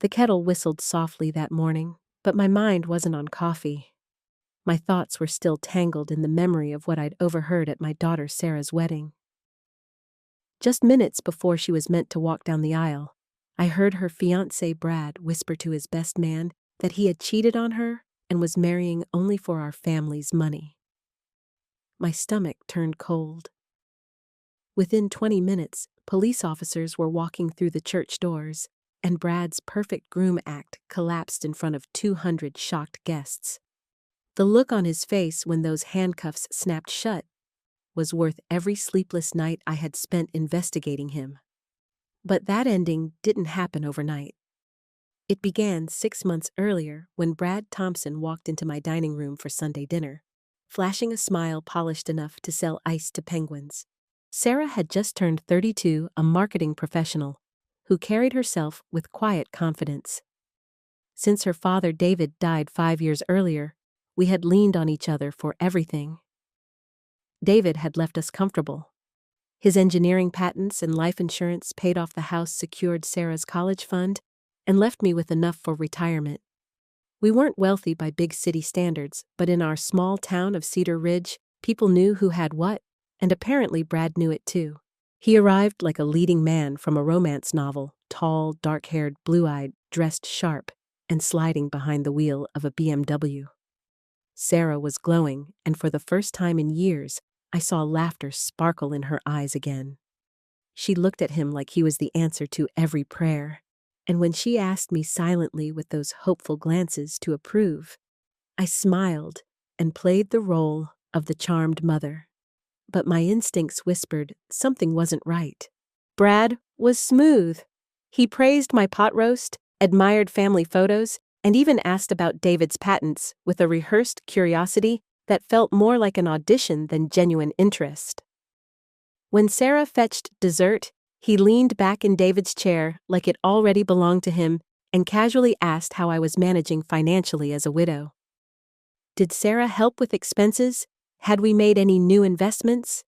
The kettle whistled softly that morning, but my mind wasn't on coffee. My thoughts were still tangled in the memory of what I'd overheard at my daughter Sarah's wedding. Just minutes before she was meant to walk down the aisle, I heard her fiancé Brad whisper to his best man that he had cheated on her and was marrying only for our family's money. My stomach turned cold. Within 20 minutes, police officers were walking through the church doors, and Brad's perfect groom act collapsed in front of 200 shocked guests. The look on his face when those handcuffs snapped shut was worth every sleepless night I had spent investigating him. But that ending didn't happen overnight. It began 6 months earlier when Brad Thompson walked into my dining room for Sunday dinner, flashing a smile polished enough to sell ice to penguins. Sarah had just turned 32, a marketing professional, who carried herself with quiet confidence. Since her father David died 5 years earlier, we had leaned on each other for everything. David had left us comfortable. His engineering patents and life insurance paid off the house secured Sarah's college fund and left me with enough for retirement. We weren't wealthy by big city standards, but in our small town of Cedar Ridge, people knew who had what, and apparently Brad knew it too. He arrived like a leading man from a romance novel, tall, dark-haired, blue-eyed, dressed sharp, and sliding behind the wheel of a BMW. Sarah was glowing, and for the first time in years, I saw laughter sparkle in her eyes again. She looked at him like he was the answer to every prayer, and when she asked me silently with those hopeful glances to approve, I smiled and played the role of the charmed mother. But my instincts whispered something wasn't right. Brad was smooth. He praised my pot roast, admired family photos, and even asked about David's patents with a rehearsed curiosity that felt more like an audition than genuine interest. When Sarah fetched dessert, he leaned back in David's chair like it already belonged to him and casually asked how I was managing financially as a widow. Did Sarah help with expenses? Had we made any new investments?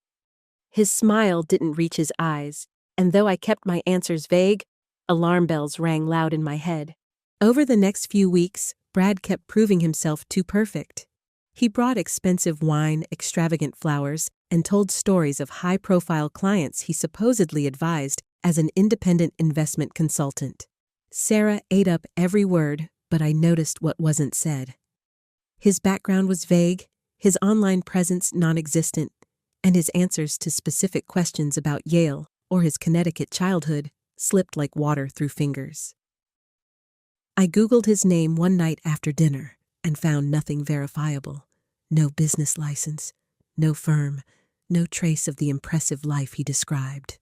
His smile didn't reach his eyes, and though I kept my answers vague, alarm bells rang loud in my head. Over the next few weeks, Brad kept proving himself too perfect. He brought expensive wine, extravagant flowers, and told stories of high-profile clients he supposedly advised as an independent investment consultant. Sarah ate up every word, but I noticed what wasn't said. His background was vague, his online presence non-existent, and his answers to specific questions about Yale or his Connecticut childhood slipped like water through fingers. I Googled his name one night after dinner and found nothing verifiable. No business license, no firm, no trace of the impressive life he described.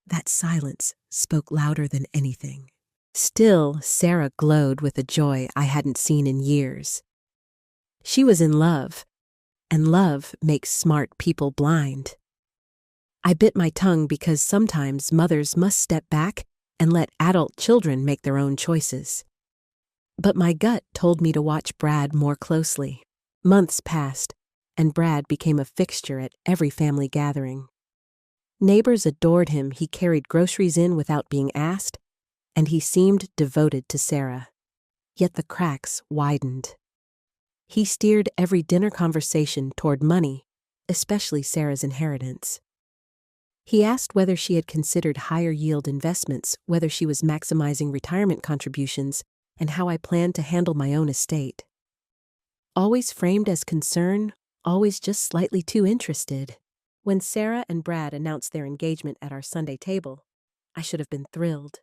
That silence spoke louder than anything. Still, Sarah glowed with a joy I hadn't seen in years. She was in love, and love makes smart people blind. I bit my tongue because sometimes mothers must step back and let adult children make their own choices. But my gut told me to watch Brad more closely. Months passed, and Brad became a fixture at every family gathering. Neighbors adored him. He carried groceries in without being asked, and he seemed devoted to Sarah. Yet the cracks widened. He steered every dinner conversation toward money, especially Sarah's inheritance. He asked whether she had considered higher yield investments, whether she was maximizing retirement contributions, and how I planned to handle my own estate. Always framed as concern, always just slightly too interested. When Sarah and Brad announced their engagement at our Sunday table, I should have been thrilled.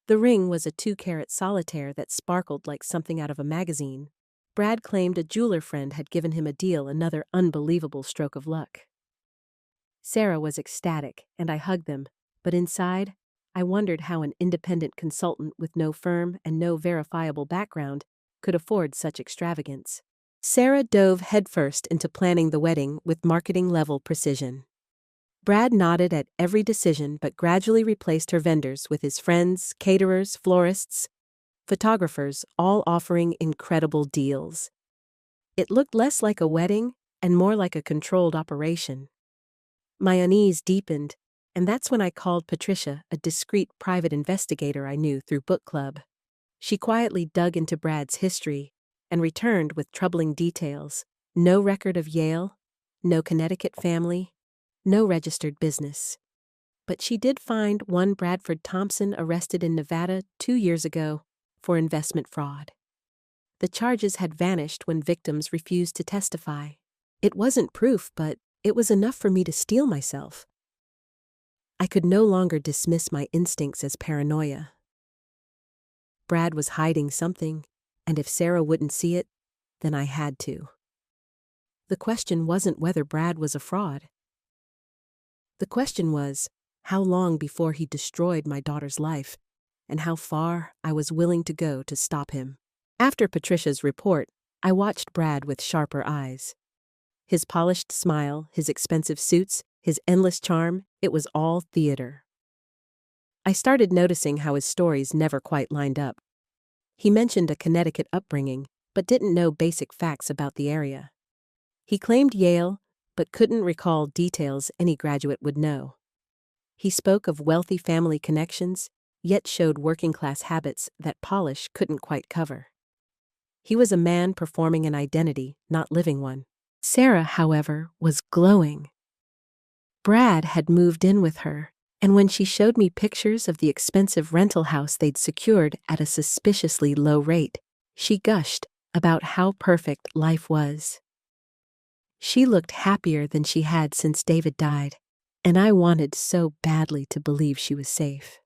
The ring was a 2-carat solitaire that sparkled like something out of a magazine. Brad claimed a jeweler friend had given him a deal, another unbelievable stroke of luck. Sarah was ecstatic, and I hugged them, but inside, I wondered how an independent consultant with no firm and no verifiable background could afford such extravagance. Sarah dove headfirst into planning the wedding with marketing-level precision. Brad nodded at every decision but gradually replaced her vendors with his friends, caterers, florists, photographers, all offering incredible deals. It looked less like a wedding and more like a controlled operation. My unease deepened, And that's when I called Patricia, a discreet private investigator I knew through book club. She quietly dug into Brad's history and returned with troubling details. No record of Yale, no Connecticut family, no registered business. But she did find one Bradford Thompson arrested in Nevada 2 years ago for investment fraud. The charges had vanished when victims refused to testify. It wasn't proof, but it was enough for me to steel myself. I could no longer dismiss my instincts as paranoia. Brad was hiding something, and if Sarah wouldn't see it, then I had to. The question wasn't whether Brad was a fraud. The question was, how long before he destroyed my daughter's life, and how far I was willing to go to stop him. After Patricia's report, I watched Brad with sharper eyes. His polished smile, his expensive suits, his endless charm, it was all theater. I started noticing how his stories never quite lined up. He mentioned a Connecticut upbringing, but didn't know basic facts about the area. He claimed Yale, but couldn't recall details any graduate would know. He spoke of wealthy family connections, yet showed working-class habits that polish couldn't quite cover. He was a man performing an identity, not living one. Sarah, however, was glowing. Brad had moved in with her, and when she showed me pictures of the expensive rental house they'd secured at a suspiciously low rate, she gushed about how perfect life was. She looked happier than she had since David died, and I wanted so badly to believe she was safe.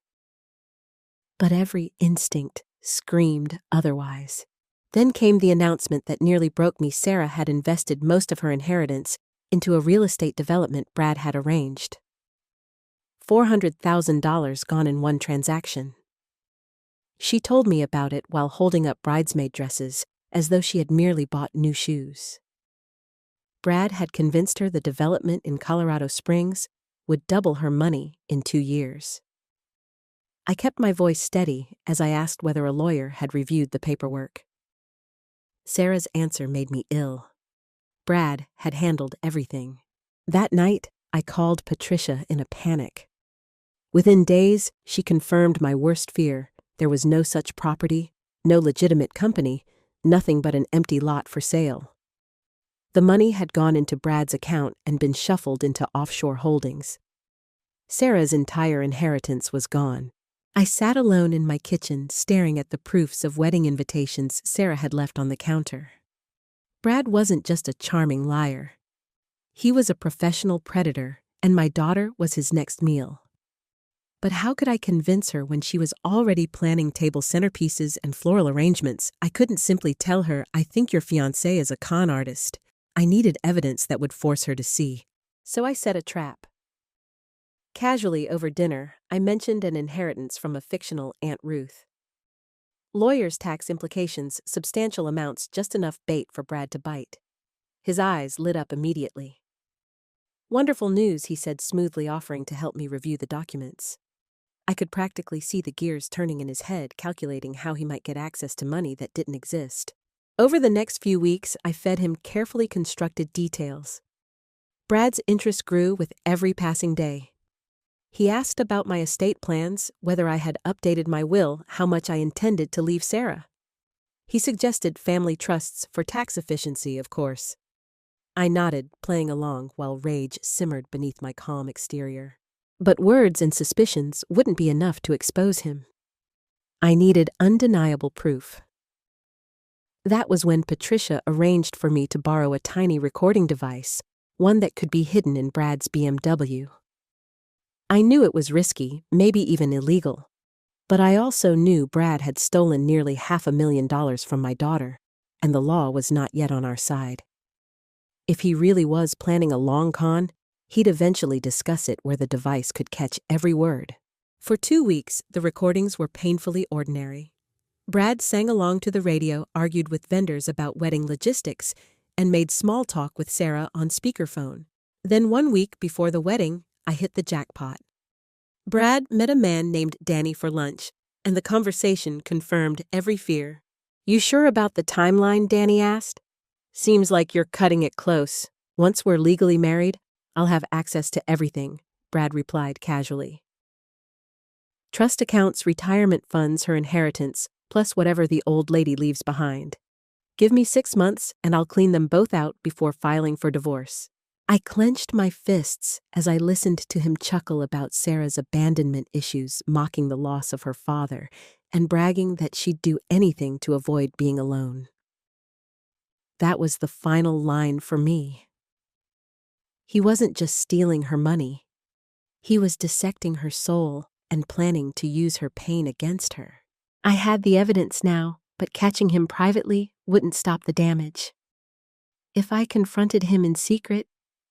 But every instinct screamed otherwise. Then came the announcement that nearly broke me. Sarah had invested most of her inheritance into a real estate development Brad had arranged. $400,000 gone in one transaction. She told me about it while holding up bridesmaid dresses, as though she had merely bought new shoes. Brad had convinced her the development in Colorado Springs would double her money in 2 years. I kept my voice steady as I asked whether a lawyer had reviewed the paperwork. Sarah's answer made me ill. Brad had handled everything. That night, I called Patricia in a panic. Within days, she confirmed my worst fear. There was no such property, no legitimate company, nothing but an empty lot for sale. The money had gone into Brad's account and been shuffled into offshore holdings. Sarah's entire inheritance was gone. I sat alone in my kitchen staring at the proofs of wedding invitations Sarah had left on the counter. Brad wasn't just a charming liar. He was a professional predator, and my daughter was his next meal. But how could I convince her when she was already planning table centerpieces and floral arrangements? I couldn't simply tell her, "I think your fiancé is a con artist." I needed evidence that would force her to see. So I set a trap. Casually over dinner, I mentioned an inheritance from a fictional Aunt Ruth. Lawyers' tax implications, substantial amounts, just enough bait for Brad to bite. His eyes lit up immediately. "Wonderful news," he said smoothly, offering to help me review the documents. I could practically see the gears turning in his head, calculating how he might get access to money that didn't exist. Over the next few weeks, I fed him carefully constructed details. Brad's interest grew with every passing day. He asked about my estate plans, whether I had updated my will, how much I intended to leave Sarah. He suggested family trusts for tax efficiency, of course. I nodded, playing along while rage simmered beneath my calm exterior. But words and suspicions wouldn't be enough to expose him. I needed undeniable proof. That was when Patricia arranged for me to borrow a tiny recording device, one that could be hidden in Brad's BMW. I knew it was risky, maybe even illegal. But I also knew Brad had stolen nearly $500,000 from my daughter, and the law was not yet on our side. If he really was planning a long con, he'd eventually discuss it where the device could catch every word. For 2 weeks, the recordings were painfully ordinary. Brad sang along to the radio, argued with vendors about wedding logistics, and made small talk with Sarah on speakerphone. Then 1 week before the wedding, I hit the jackpot. Brad met a man named Danny for lunch, and the conversation confirmed every fear. "You sure about the timeline?" Danny asked. "Seems like you're cutting it close. Once we're legally married, I'll have access to everything. Brad replied casually. Trust accounts, retirement funds, her inheritance, plus whatever the old lady leaves behind. Give me 6 months and I'll clean them both out before filing for divorce. I clenched my fists as I listened to him chuckle about Sarah's abandonment issues, mocking the loss of her father, and bragging that she'd do anything to avoid being alone. That was the final line for me. He wasn't just stealing her money. He was dissecting her soul and planning to use her pain against her. I had the evidence now, but catching him privately wouldn't stop the damage. If I confronted him in secret,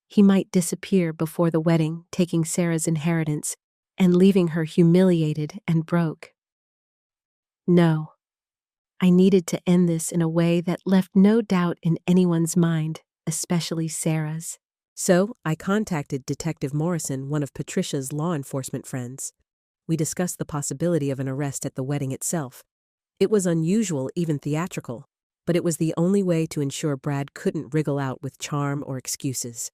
he might disappear before the wedding, taking Sarah's inheritance and leaving her humiliated and broke. No, I needed to end this in a way that left no doubt in anyone's mind, especially Sarah's. So I contacted Detective Morrison, one of Patricia's law enforcement friends. We discussed the possibility of an arrest at the wedding itself. It was unusual, even theatrical, but it was the only way to ensure Brad couldn't wriggle out with charm or excuses.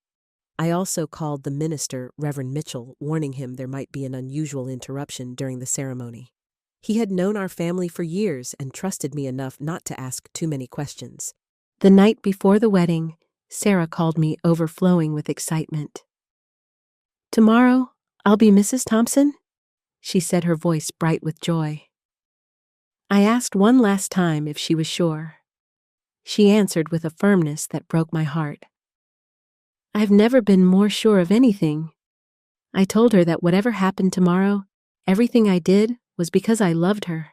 I also called the minister, Reverend Mitchell, warning him there might be an unusual interruption during the ceremony. He had known our family for years and trusted me enough not to ask too many questions. The night before the wedding, Sarah called me, overflowing with excitement. "Tomorrow, I'll be Mrs. Thompson?" she said, her voice bright with joy. I asked one last time if she was sure. She answered with a firmness that broke my heart. "I've never been more sure of anything." I told her that whatever happened tomorrow, everything I did was because I loved her.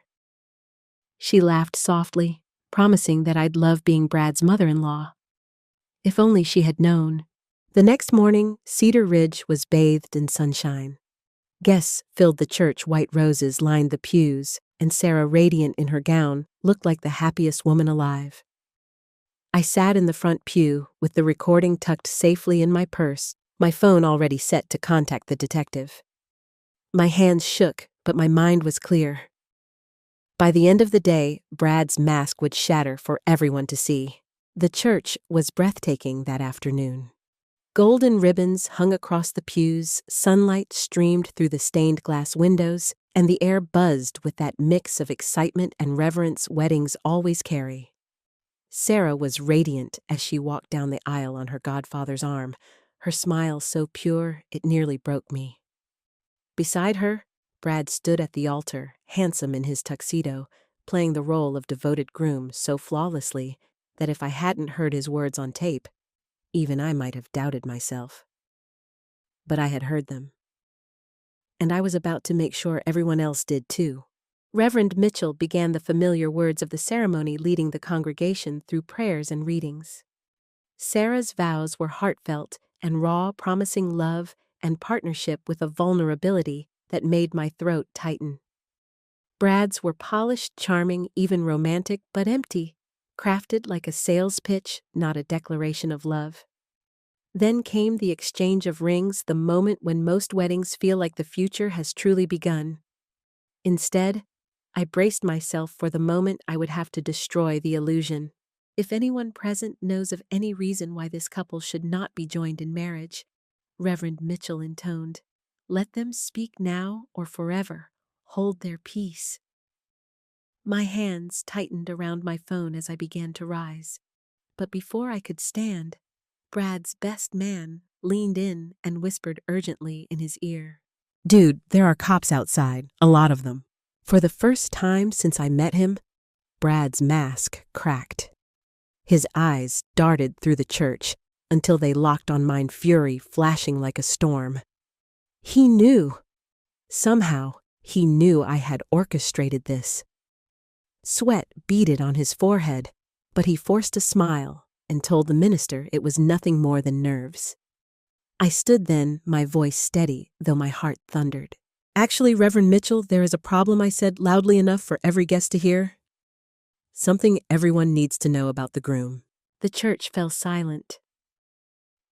She laughed softly, promising that I'd love being Brad's mother-in-law. If only she had known. The next morning, Cedar Ridge was bathed in sunshine. Guests filled the church, white roses lined the pews, and Sarah, radiant in her gown, looked like the happiest woman alive. I sat in the front pew, with the recording tucked safely in my purse, my phone already set to contact the detective. My hands shook, but my mind was clear. By the end of the day, Brad's mask would shatter for everyone to see. The church was breathtaking that afternoon. Golden ribbons hung across the pews, sunlight streamed through the stained glass windows, and the air buzzed with that mix of excitement and reverence weddings always carry. Sarah was radiant as she walked down the aisle on her godfather's arm, her smile so pure it nearly broke me. Beside her, Brad stood at the altar, handsome in his tuxedo, playing the role of devoted groom so flawlessly that if I hadn't heard his words on tape, even I might have doubted myself. But I had heard them. And I was about to make sure everyone else did too. Reverend Mitchell began the familiar words of the ceremony, leading the congregation through prayers and readings. Sarah's vows were heartfelt and raw, promising love and partnership with a vulnerability that made my throat tighten. Brad's were polished, charming, even romantic, but empty, crafted like a sales pitch, not a declaration of love. Then came the exchange of rings, the moment when most weddings feel like the future has truly begun. Instead, I braced myself for the moment I would have to destroy the illusion. "If anyone present knows of any reason why this couple should not be joined in marriage," Reverend Mitchell intoned, "let them speak now or forever. Hold their peace." My hands tightened around my phone as I began to rise. But before I could stand, Brad's best man leaned in and whispered urgently in his ear, "Dude, there are cops outside, a lot of them." For the first time since I met him, Brad's mask cracked. His eyes darted through the church until they locked on mine, fury flashing like a storm. He knew. Somehow, he knew I had orchestrated this. Sweat beaded on his forehead, but he forced a smile and told the minister it was nothing more than nerves. I stood then, my voice steady, though my heart thundered. "Actually, Reverend Mitchell, there is a problem," I said loudly enough for every guest to hear. "Something everyone needs to know about the groom." The church fell silent.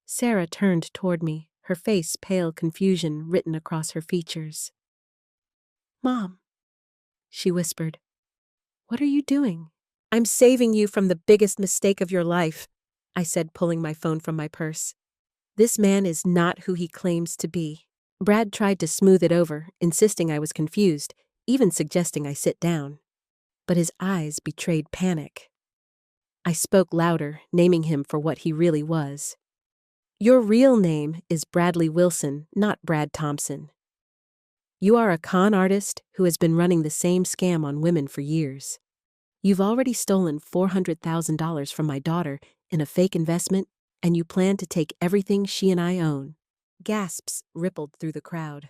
Sarah turned toward me, her face pale confusion written across her features. "Mom," she whispered, "what are you doing?" "I'm saving you from the biggest mistake of your life," I said, pulling my phone from my purse. "This man is not who he claims to be." Brad tried to smooth it over, insisting I was confused, even suggesting I sit down. But his eyes betrayed panic. I spoke louder, naming him for what he really was. Your real name is Bradley Wilson, not Brad Thompson. You are a con artist who has been running the same scam on women for years. You've already stolen $400,000 from my daughter in a fake investment, and you plan to take everything she and I own. Gasps rippled through the crowd.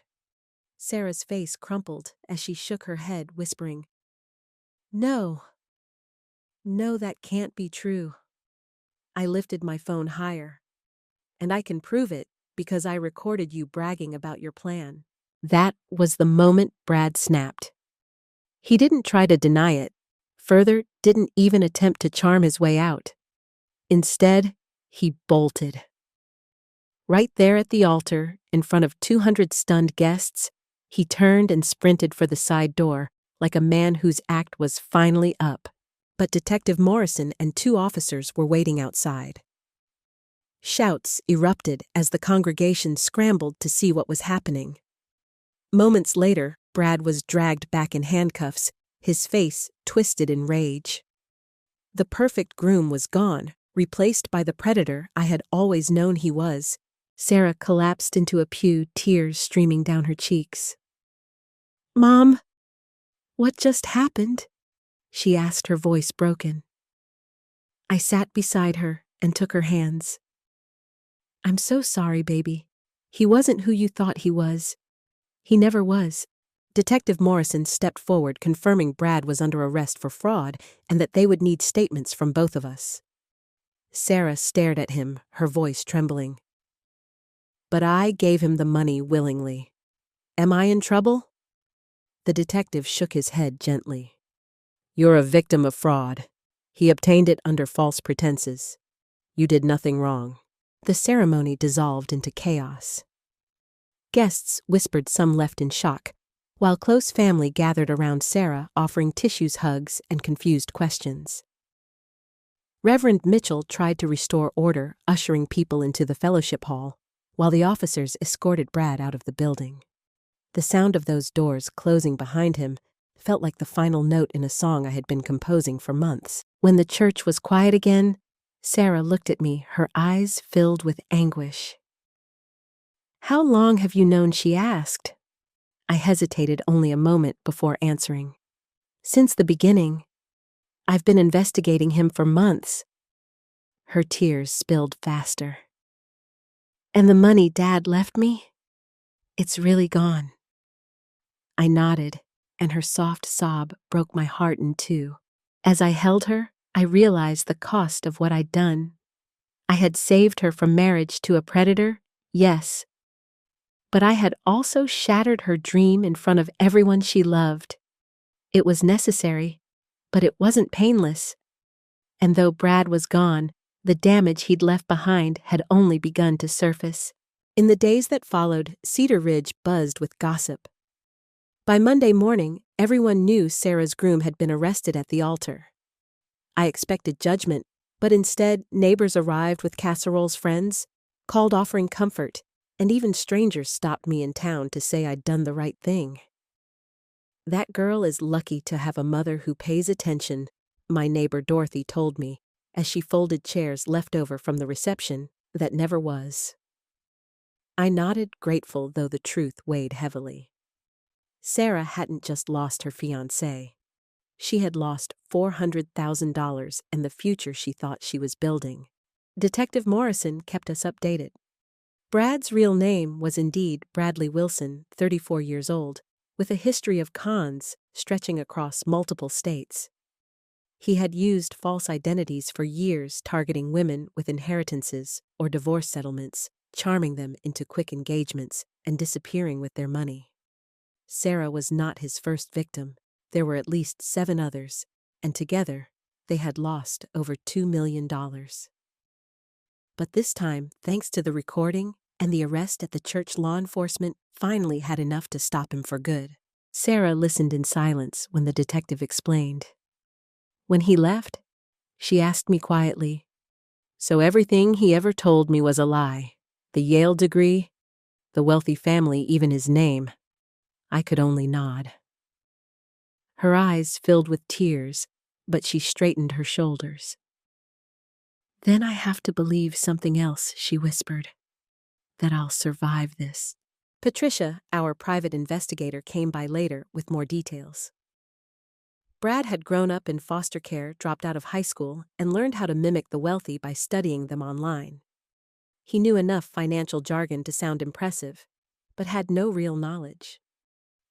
Sarah's face crumpled as she shook her head, whispering, No. No, that can't be true. I lifted my phone higher. And I can prove it because I recorded you bragging about your plan. That was the moment Brad snapped. He didn't try to deny it. Further, didn't even attempt to charm his way out. Instead, he bolted. Right there at the altar, in front of 200 stunned guests, he turned and sprinted for the side door, like a man whose act was finally up. But Detective Morrison and 2 officers were waiting outside. Shouts erupted as the congregation scrambled to see what was happening. Moments later, Brad was dragged back in handcuffs, his face twisted in rage. The perfect groom was gone, replaced by the predator I had always known he was. Sarah collapsed into a pew, tears streaming down her cheeks. Mom, what just happened? She asked, her voice broken. I sat beside her and took her hands. I'm so sorry, baby. He wasn't who you thought he was. He never was. Detective Morrison stepped forward, confirming Brad was under arrest for fraud and that they would need statements from both of us. Sarah stared at him, her voice trembling. But I gave him the money willingly. Am I in trouble? The detective shook his head gently. You're a victim of fraud. He obtained it under false pretenses. You did nothing wrong. The ceremony dissolved into chaos. Guests whispered, some left in shock, while close family gathered around Sarah, offering tissues, hugs, and confused questions. Reverend Mitchell tried to restore order, ushering people into the fellowship hall, while the officers escorted Brad out of the building. The sound of those doors closing behind him felt like the final note in a song I had been composing for months. When the church was quiet again, Sarah looked at me, her eyes filled with anguish. How long have you known? She asked. I hesitated only a moment before answering. Since the beginning. I've been investigating him for months. Her tears spilled faster. And the money Dad left me? It's really gone. I nodded, and her soft sob broke my heart in two. As I held her, I realized the cost of what I'd done. I had saved her from marriage to a predator, yes. But I had also shattered her dream in front of everyone she loved. It was necessary, but it wasn't painless. And though Brad was gone, the damage he'd left behind had only begun to surface. In the days that followed, Cedar Ridge buzzed with gossip. By Monday morning, everyone knew Sarah's groom had been arrested at the altar. I expected judgment, but instead neighbors arrived with casseroles, friends called offering comfort, and even strangers stopped me in town to say I'd done the right thing. That girl is lucky to have a mother who pays attention, my neighbor Dorothy told me, as she folded chairs left over from the reception that never was. I nodded, grateful, though the truth weighed heavily. Sarah hadn't just lost her fiancé. She had lost $400,000 and the future she thought she was building. Detective Morrison kept us updated. Brad's real name was indeed Bradley Wilson, 34 years old, with a history of cons stretching across multiple states. He had used false identities for years, targeting women with inheritances or divorce settlements, charming them into quick engagements and disappearing with their money. Sarah was not his first victim. There were at least 7 others, and together they had lost over $2 million. But this time, thanks to the recording and the arrest at the church, law enforcement finally had enough to stop him for good. Sarah listened in silence when the detective explained. When he left, she asked me quietly, "So everything he ever told me was a lie? The Yale degree, the wealthy family, even his name. I could only nod. Her eyes filled with tears, but she straightened her shoulders. Then I have to believe something else, she whispered. That I'll survive this. Patricia, our private investigator, came by later with more details. Brad had grown up in foster care, dropped out of high school, and learned how to mimic the wealthy by studying them online. He knew enough financial jargon to sound impressive, but had no real knowledge.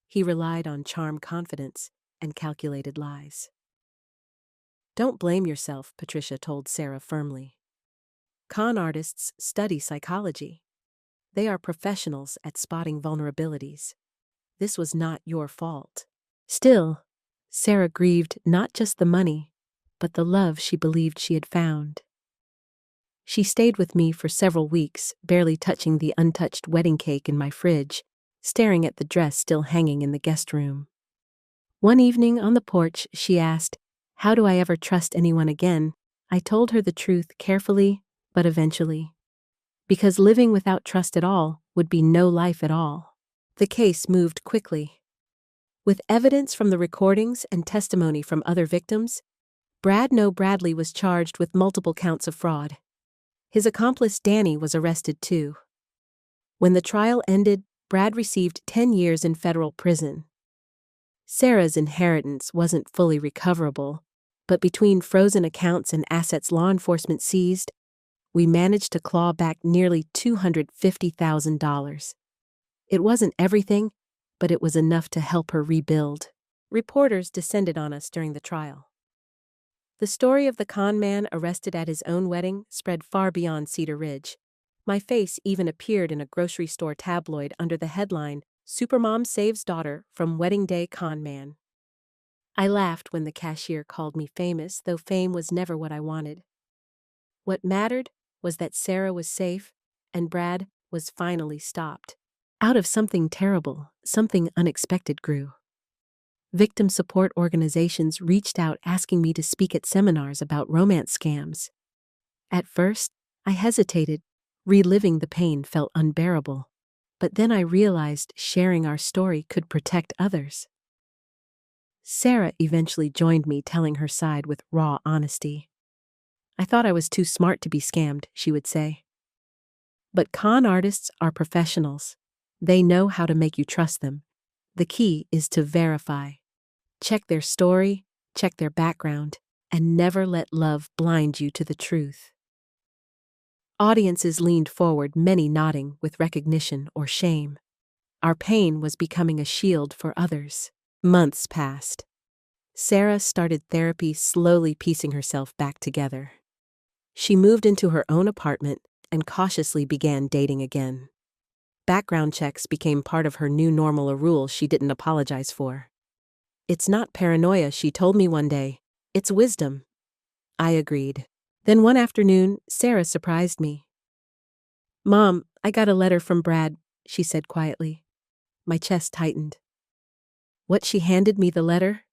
He relied on charm, confidence, and calculated lies. Don't blame yourself, Patricia told Sarah firmly. Con artists study psychology. They are professionals at spotting vulnerabilities. This was not your fault. Still, Sarah grieved not just the money, but the love she believed she had found. She stayed with me for several weeks, barely touching the untouched wedding cake in my fridge, staring at the dress still hanging in the guest room. One evening on the porch, she asked, "How do I ever trust anyone again?" I told her the truth carefully, but eventually. Because living without trust at all would be no life at all. The case moved quickly. With evidence from the recordings and testimony from other victims, Brad Bradley was charged with multiple counts of fraud. His accomplice Danny was arrested too. When the trial ended, Brad received 10 years in federal prison. Sarah's inheritance wasn't fully recoverable, but between frozen accounts and assets law enforcement seized, we managed to claw back nearly $250,000. It wasn't everything, but it was enough to help her rebuild. Reporters descended on us during the trial. The story of the con man arrested at his own wedding spread far beyond Cedar Ridge. My face even appeared in a grocery store tabloid under the headline, "Supermom Saves Daughter from Wedding Day Con Man." I laughed when the cashier called me famous, though fame was never what I wanted. What mattered was that Sarah was safe and Brad was finally stopped. Out of something terrible, something unexpected grew. Victim support organizations reached out asking me to speak at seminars about romance scams. At first, I hesitated. Reliving the pain felt unbearable. But then I realized sharing our story could protect others. Sarah eventually joined me, telling her side with raw honesty. "I thought I was too smart to be scammed," she would say. But con artists are professionals. They know how to make you trust them. The key is to verify. Check their story, check their background, and never let love blind you to the truth. Audiences leaned forward, many nodding with recognition or shame. Our pain was becoming a shield for others. Months passed. Sarah started therapy, slowly piecing herself back together. She moved into her own apartment and cautiously began dating again. Background checks became part of her new normal, a rule she didn't apologize for. "It's not paranoia," she told me one day. "It's wisdom." I agreed. Then one afternoon, Sarah surprised me. "Mom, I got a letter from Brad," she said quietly. My chest tightened. What? She handed me the letter.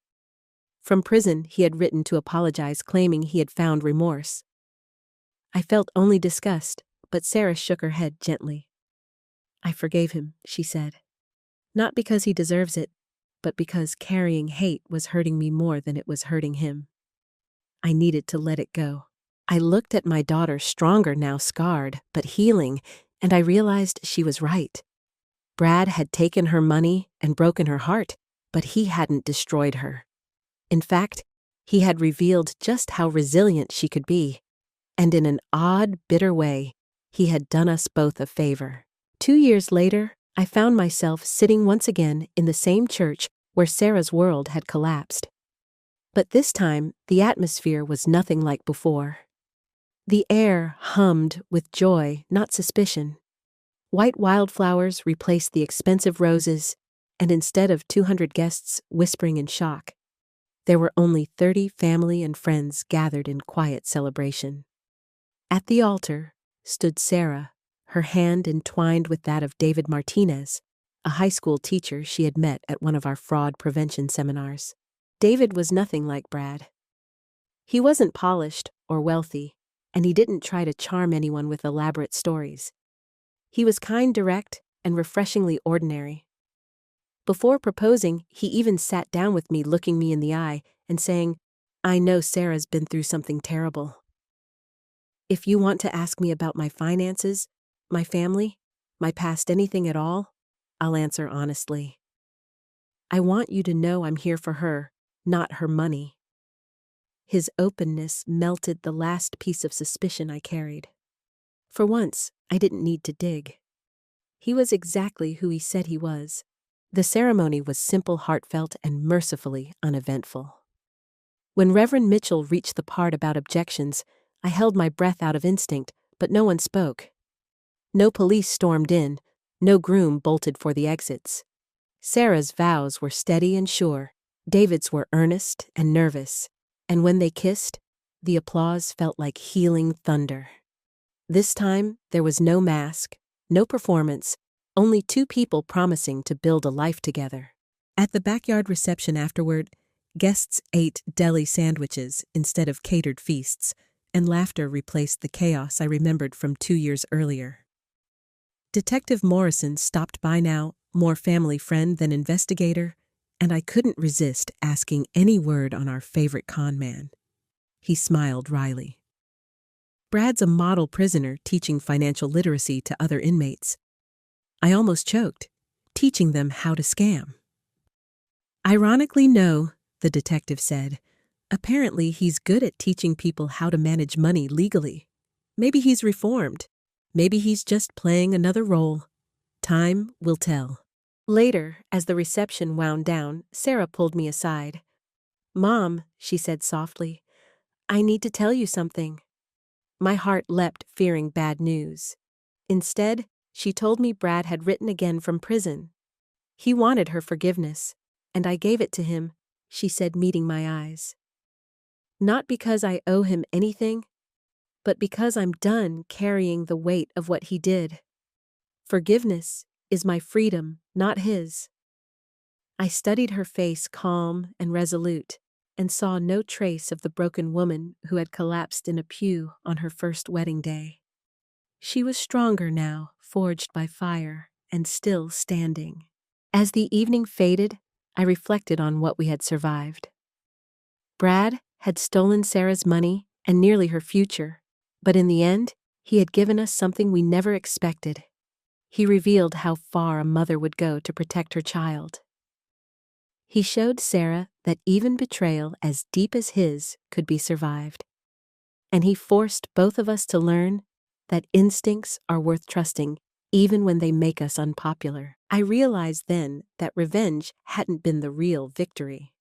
From prison, he had written to apologize, claiming he had found remorse. I felt only disgust, but Sarah shook her head gently. "I forgave him," she said. "Not because he deserves it, but because carrying hate was hurting me more than it was hurting him. I needed to let it go." I looked at my daughter, stronger now, scarred, but healing, and I realized she was right. Brad had taken her money and broken her heart, but he hadn't destroyed her. In fact, he had revealed just how resilient she could be. And in an odd, bitter way, he had done us both a favor. 2 years later, I found myself sitting once again in the same church where Sarah's world had collapsed. But this time, the atmosphere was nothing like before. The air hummed with joy, not suspicion. White wildflowers replaced the expensive roses, and instead of 200 guests whispering in shock, there were only 30 family and friends gathered in quiet celebration. At the altar stood Sarah, her hand entwined with that of David Martinez, a high school teacher she had met at one of our fraud prevention seminars. David was nothing like Brad. He wasn't polished or wealthy, and he didn't try to charm anyone with elaborate stories. He was kind, direct, and refreshingly ordinary. Before proposing, he even sat down with me, looking me in the eye and saying, "I know Sarah's been through something terrible. If you want to ask me about my finances, my family, my past, anything at all, I'll answer honestly. I want you to know I'm here for her, not her money." His openness melted the last piece of suspicion I carried. For once, I didn't need to dig. He was exactly who he said he was. The ceremony was simple, heartfelt, and mercifully uneventful. When Reverend Mitchell reached the part about objections, I held my breath out of instinct, but no one spoke. No police stormed in, no groom bolted for the exits. Sarah's vows were steady and sure, David's were earnest and nervous, and when they kissed, the applause felt like healing thunder. This time, there was no mask, no performance, only two people promising to build a life together. At the backyard reception afterward, guests ate deli sandwiches instead of catered feasts, and laughter replaced the chaos I remembered from 2 years earlier. Detective Morrison stopped by now, more family friend than investigator, and I couldn't resist asking any word on our favorite con man. He smiled wryly. Brad's a model prisoner teaching financial literacy to other inmates. I almost choked, teaching them how to scam. Ironically, no, the detective said. Apparently, he's good at teaching people how to manage money legally. Maybe he's reformed. Maybe he's just playing another role. Time will tell. Later, as the reception wound down, Sarah pulled me aside. "Mom," she said softly, "I need to tell you something." My heart leapt, fearing bad news. Instead, she told me Brad had written again from prison. He wanted her forgiveness, and I gave it to him, she said, meeting my eyes. Not because I owe him anything, but because I'm done carrying the weight of what he did. Forgiveness is my freedom, not his. I studied her face, calm and resolute, and saw no trace of the broken woman who had collapsed in a pew on her first wedding day. She was stronger now, forged by fire, and still standing. As the evening faded, I reflected on what we had survived. Brad had stolen Sarah's money and nearly her future, but in the end, he had given us something we never expected. He revealed how far a mother would go to protect her child. He showed Sarah that even betrayal as deep as his could be survived. And he forced both of us to learn that instincts are worth trusting even when they make us unpopular. I realized then that revenge hadn't been the real victory.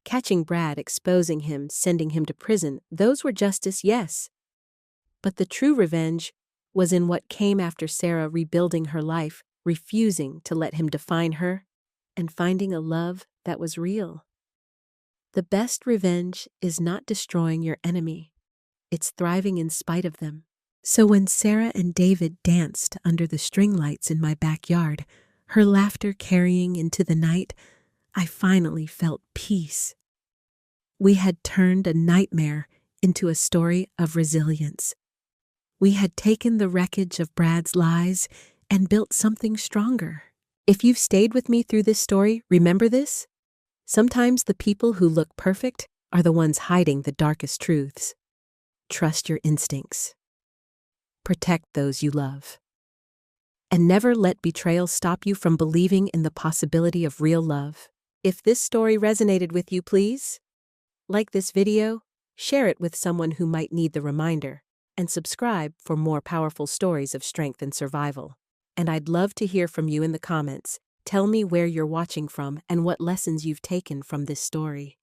Catching Brad, exposing him, sending him to prison, those were justice, yes. But the true revenge was in what came after Sarah rebuilding her life, refusing to let him define her, and finding a love that was real. The best revenge is not destroying your enemy. It's thriving in spite of them. So when Sarah and David danced under the string lights in my backyard, her laughter carrying into the night, I finally felt peace. We had turned a nightmare into a story of resilience. We had taken the wreckage of Brad's lies and built something stronger. If you've stayed with me through this story, remember this? Sometimes the people who look perfect are the ones hiding the darkest truths. Trust your instincts. Protect those you love. And never let betrayal stop you from believing in the possibility of real love. If this story resonated with you, please like this video, share it with someone who might need the reminder, and subscribe for more powerful stories of strength and survival. And I'd love to hear from you in the comments. Tell me where you're watching from and what lessons you've taken from this story.